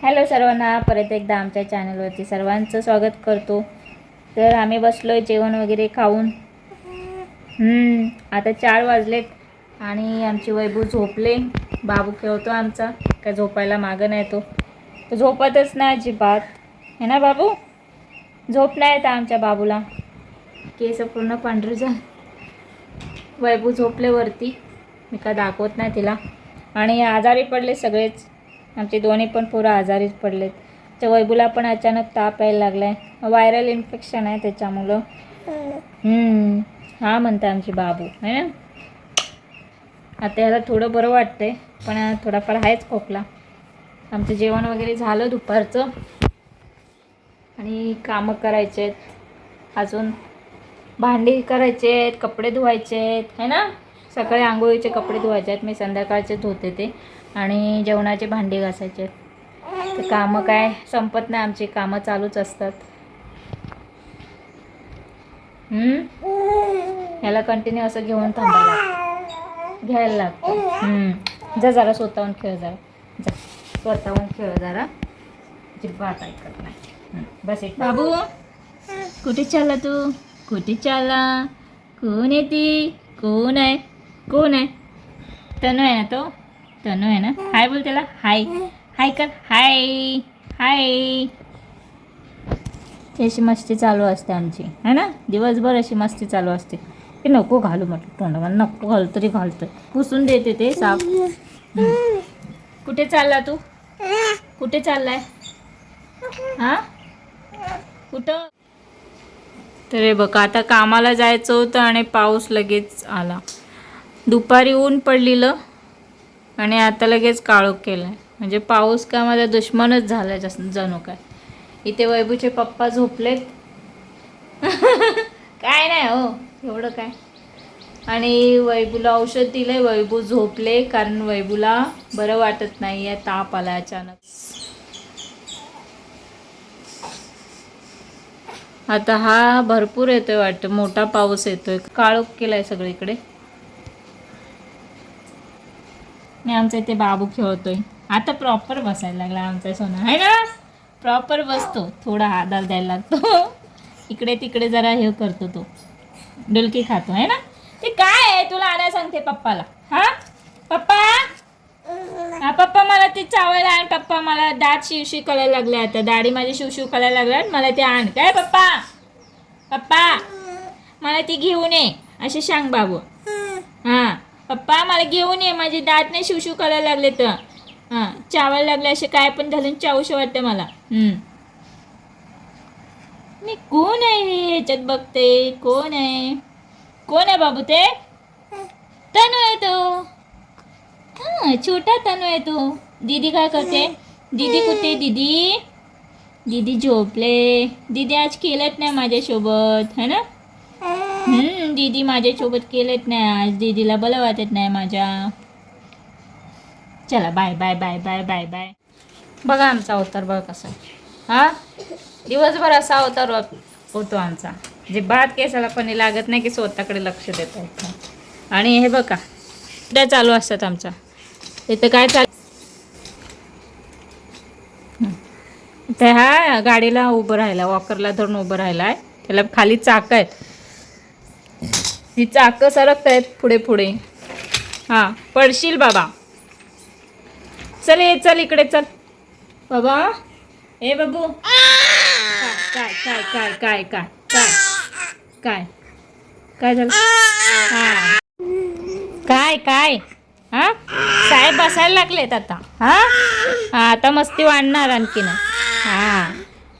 Hello सर्वांना, परत एकदा आमच्या चॅनलवरती सर्वांचं स्वागत करतो. तर आम्ही बसलो आहे जेवण वगैरे खाऊन. आता 4 वाजलेत आणि आमची वैभू झोपले. बाबू खेळतो आमचा, काय झोपायला मागं नाही तो झोपतच नाही अजिबात. है ना बाबू? झोप नाही येत आमच्या बाबूला. केस पूर्ण पांढरे झाले. वैभू झोपले वरती, मी का दाखवत नाही तिला. आणि आजारी पडले सगळेच, आमचे दोन्ही पण पोरं आजारीच पडलेत. त्या वैभूला पण अचानक ताप यायला लागला आहे, व्हायरल इन्फेक्शन आहे त्याच्यामुळं. हा म्हणते आमची बाबू, है ना. आता याला थोडं बरं वाटतंय, पण थोडाफार आहेच खोकला. आमचं जेवण वगैरे झालं दुपारचं आणि कामं करायचे आहेत अजून. भांडी करायचे आहेत, कपडे धुवायचे आहेत, है ना. सकाळी आंघोळीचे कपडे धुवायचे आहेत, मी संध्याकाळचे धुते ते. आणि जेवणाचे भांडी घासायचे आहेत. ते कामं काय संपत नाही, आमची कामं चालूच असतात. ह्याला कंटिन्यू असं घेऊन थांबायला घ्यायला लागतं. जा जरा स्वतःहून खेळ, जरा जा स्वतःहून खेळ जरा. जिब्बात ऐकत नाही. बस एक बाबू, कुठे चालला तू? कुठे चालला? कोण आहे ती? कोण आहे? कोण आहे? तनू आहे ना तो? तनू आहे ना. हाय बोल त्याला. हाय हाय कर. हाय हाय. अशी मस्ती चालू असते आमची, है ना. दिवसभर अशी मस्ती चालू असते. की नको घालू म्हटलं तोंडाला, नको घालू तरी घालतोय. पुसून देते ते साफ. कुठे चालला तू? कुठे चाललाय? हा, कुठं? तर हे बघा, आता कामाला जायचं होतं आणि पाऊस लगेच आला. दुपारी ऊन पडलेलं आणि आता लगेच काळोख केलाय. म्हणजे पाऊस का माझा दुश्मनच झालाय जणू काय. इथे वैभूचे पप्पा झोपलेत. काय नाही हो, एवढं काय. आणि वैभूला औषध दिलंय, वैभू झोपले कारण वैभूला बरं वाटत नाही आहे, ताप आला अचानक. आता हा भरपूर येतोय वाटतं, मोठा पाऊस येतोय, काळोख केलाय सगळीकडे. आणि आमचा इथे बाबू खेळतोय. आता प्रॉपर बसायला लागला आमचा सोना, आहे ना. प्रॉपर बसतो, थोडा आधार द्यायला लागतो. इकडे तिकडे जरा हे करतो, तो डुलकी खातो, है ना. ते काय आहे, तुला आणायला सांगते पप्पाला. हा पप्पा, हा पप्पा, मला ते चावायला आण. पप्पा मला दात शिवशी करायला लागले, आता दाढी माझी शिवशिव करायला लागल्यात, मला ते आण. काय पप्पा? पप्पा मला ती घेऊन ये असे सांग बाबू. हां पप्पा मला घेऊन ये, माझे दात नाही शिवशिव करायला लागले तर. हां चावायला लागले, असे काय पण घालून चावूशी वाटतं मला. मी कोण आहे ह्याच्यात बघते, कोण आहे? कोण आहे बाबू ते? तनू आहे तो. हां छोटा तनू आहे तो. दीदी काय करते? दीदी कुठे? दीदी दीदी झोपले. दीदी आज खेळत नाही माझ्यासोबत, है ना. दीदी माझ्यासोबत खेळत नाही आज, दीदीला बरं वाटत नाही माझ्या. चला bye bye bye bye bye bye. बघा आमचा अवतार बघा कसा. हा दिवसभर असा अवतार होतो आमचा. जे भात केसाला पण लागत नाही की स्वतःकडे लक्ष देतो. आणि हे बघा त्या चालू असतात आमच्या इथं. काय चालू ते, हा गाडीला उभं राहिला, वॉकरला धरून उभं राहिला आहे. त्याला खाली चाक आहेत, ती चाकं सरकत आहेत पुढे पुढे. हां पडशील बाबा. चल ये, चल इकडे चल बाबा. ए बाबू, काय काय काय काय काय काय काय काय झालं? हां काय काय? हां साहेब बसायला लागलेत आता. हां हां आता मस्ती वाढणार आणखीन. हां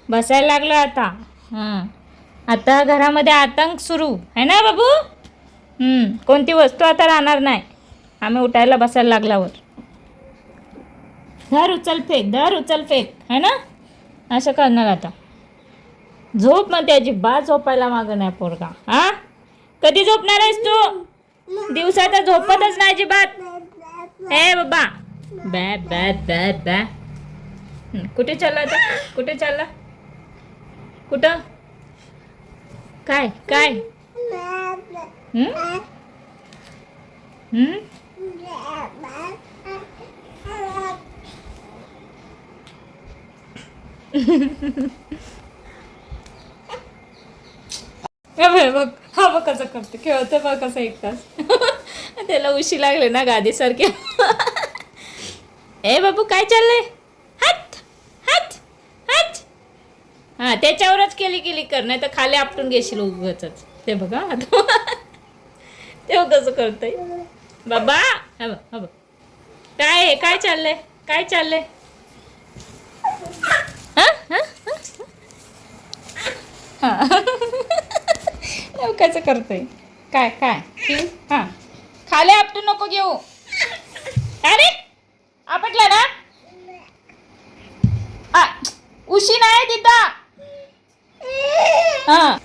बसायला लागलं आता. हां आता घरामध्ये आतंक सुरू आहे ना बाबू. कोणती वस्तू आता राहणार नाही, आम्ही उठायला बसायला लागल्यावर. धर उचल फेक, धर उचल फेक, है ना. असं करणार आता. झोप मग त्याची बा, झोपायला मागं नाही पोरगा. हां कधी झोपणार आहेस तू? दिवसात झोपतच नाही अजिबात. ए बाबा, बॅ बॅ बॅ बॅ. कुठे चालला आता? कुठे चालला? कुठं? काय काय? बघ हा बघ कसं करतो, खेळतो बघ कसं एक तास. त्याला उशी लागले ना गादीसारखे. ए बाबू काय चाललंय? हट हट हट. हा त्याच्यावरच केली केली कर, नाही तर खाली आपटून घेशील उगाच. ते बघा आता. ते कसं करतय बाबा. हा बघ हा बघ. काय आहे, काय चाललंय, काय चाललंय? हा हा हा. कसं करतोय, काय काय हा. खाली आपटू नको घेऊ. अरे आपटला ना. आ, उशी नाही तिथं. हा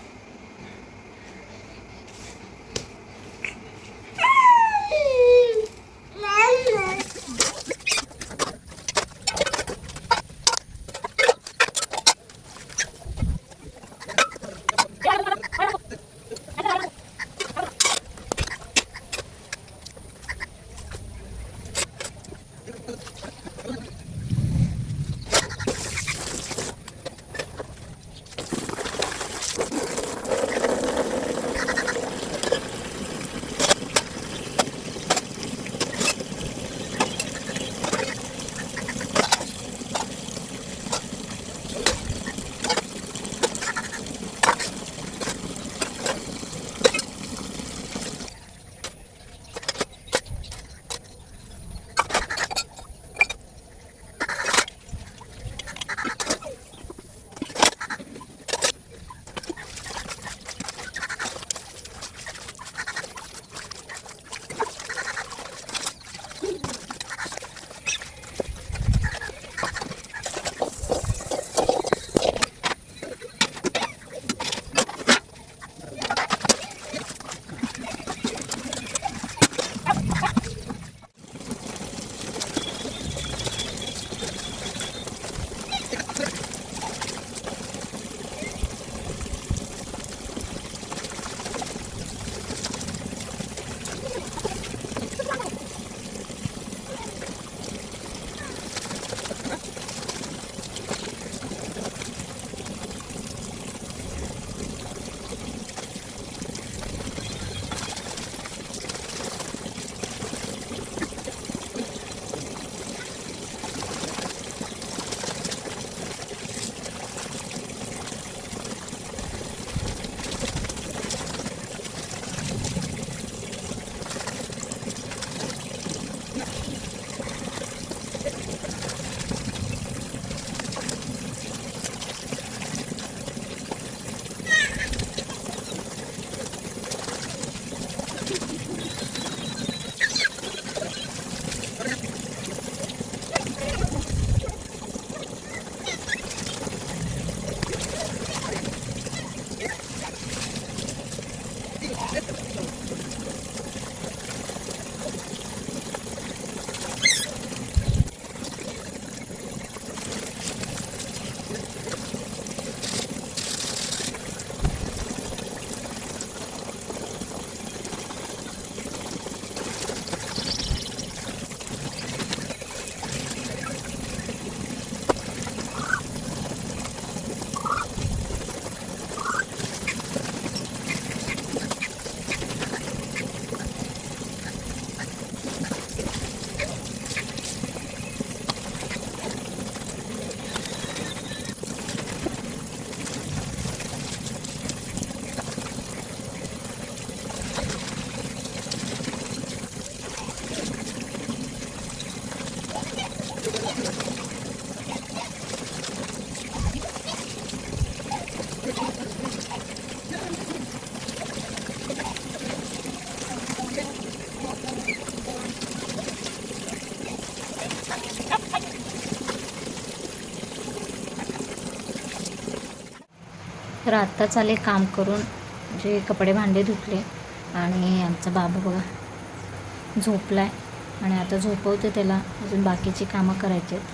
तर आत्ताच आले काम करून, जे कपडे भांडे धुतले आणि आमचा बाबा बघा झोपला आहे आणि आता झोपवते त्याला. अजून बाकीची कामं करायची आहेत.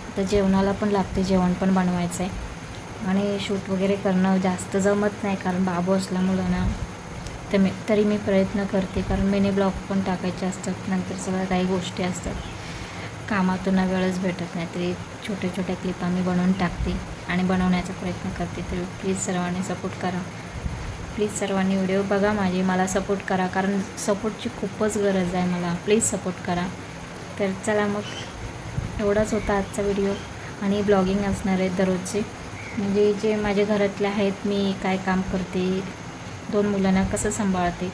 आता जेवणाला पण लागते, जेवण पण बनवायचं आहे आणि शूट वगैरे करणं जास्त जमत नाही कारण बाबू असल्यामुळं ना. तर तरी मी प्रयत्न करते कारण मिनी ब्लॉग पण टाकायचे असतात, नंतर सगळ्या काही गोष्टी असतात. कामातून ना वेळच भेटत नाही, तरी छोट्या छोट्या क्लिपा मी बनवून टाकते आणि बनवण्याचा प्रयत्न करते. तर प्लीज सर्वांनी सपोर्ट करा. प्लीज सर्वांनी व्हिडिओ बघा माझे, मला सपोर्ट करा, कारण सपोर्टची खूपच गरज आहे मला. प्लीज सपोर्ट करा. तर चला मग एवढाच होता आजचा व्हिडिओ. आणि ब्लॉगिंग असणार आहे दररोजचे, म्हणजे जे माझ्या घरातले आहेत, मी काय काम करते, 2 मुलांना कसं सांभाळते,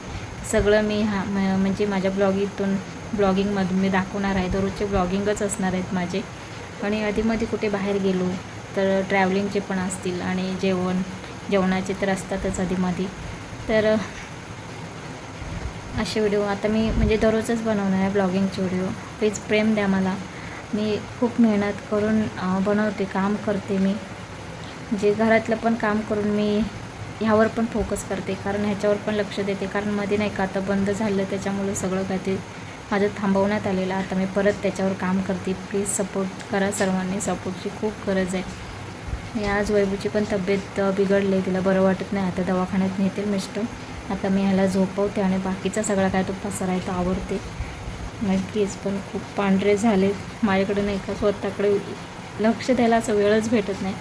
सगळं मी म्हणजे माझ्या ब्लॉगिंगमधून मी दाखवणार आहे. दररोजचे ब्लॉगिंगच असणार आहेत माझे. आणि आधीमध्ये कुठे बाहेर गेलो तर ट्रॅव्हलिंगचे पण असतील, आणि जेवणाचे तर असतातच आधीमध्ये. तर असे व्हिडिओ आता मी म्हणजे दररोजच बनवणार आहे ब्लॉगिंगचे व्हिडिओ. प्लीज प्रेम द्या मला. मी खूप मेहनत करून बनवते, काम करते मी. जे घरातलं पण काम करून मी ह्यावर पण फोकस करते, कारण ह्याच्यावर पण लक्ष देते. कारण मध्ये नाही का आता बंद झालं, त्याच्यामुळे सगळं काय ते माझं थांबवण्यात आलेलं. आता मी परत त्याच्यावर काम करते. प्लीज सपोर्ट करा सर्वांनी. सपोर्टची खूप गरज आहे. मी आज वैभूची पण तब्येत बिघडली, तिला बरं वाटत नाही. आता दवाखान्यात नेतील मिस्टर. आता मी ह्याला झोपवते आणि बाकीचा सगळा काय तो पसारा आहे तो आवरते. माझे केस पण खूप पांढरे झाले. माझ्याकडे नाही का स्वतःकडे लक्ष द्यायला असं वेळच भेटत नाही.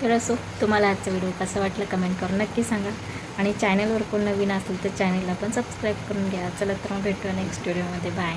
तर असो, तुम्हाला आजचा व्हिडिओ कसा वाटला कमेंट करून नक्की सांगा. आणि चॅनलवर कोण नवीन असेल तर चॅनलला पण सबस्क्राईब करून घ्या. चला तर मग भेटूया नेक्स्ट व्हिडिओमध्ये. बाय.